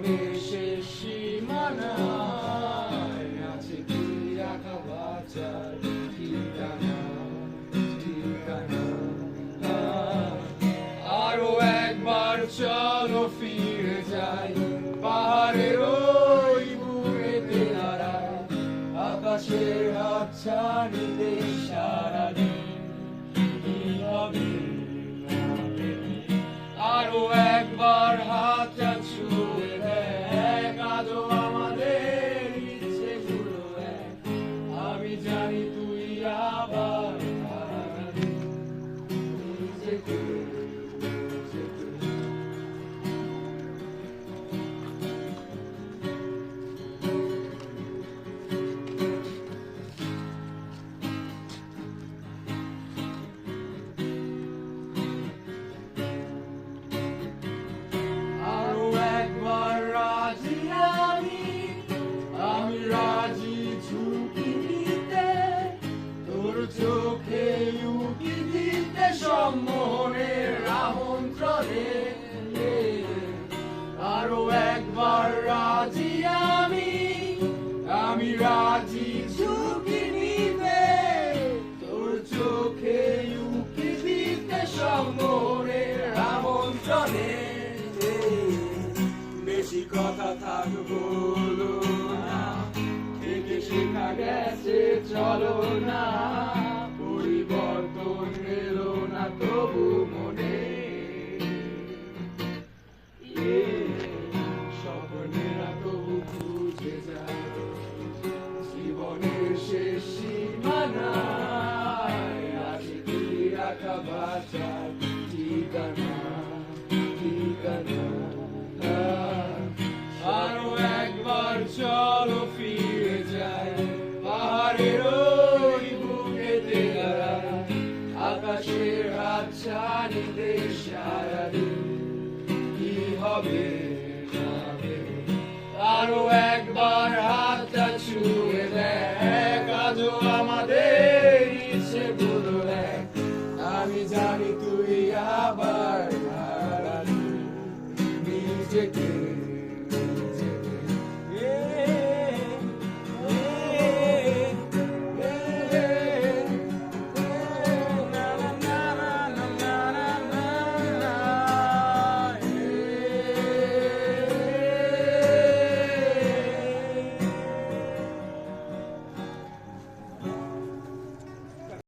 মনের শেষ সীমানায় আছে তুই রাখা বাঁচার ঠিকানা, ঠিকানা। আরো একবার চলো ফিরে যাই পাহাড়ের ওই বুড়েতে দাঁড়ায়, আকাশের হাতছানিতে সারাদিন কি হবে। আরো একবার হাতটা ছুঁয়ে দেখ, আজও আমাদের ইচ্ছেগুলো এক। আমি জানি তুই আবার হারাবি নিজেকে, নিজেকে। আরো একবার রাজি আমি রাজি ঝুঁকি দিতে, তোর চোখে উকি দিতে সম্মোহনের আমন্ত্রণে। আরো একবার রাজি আমি রাজি ঝুঁকি নিতে, তোর চোখে উকি দিতে সম্মোহনের আমন্ত্রণে। বেশি কথা থাক বলো না, থেকে শেখা গেছে চলো না, পরিবর্তন এলো না তবু মনে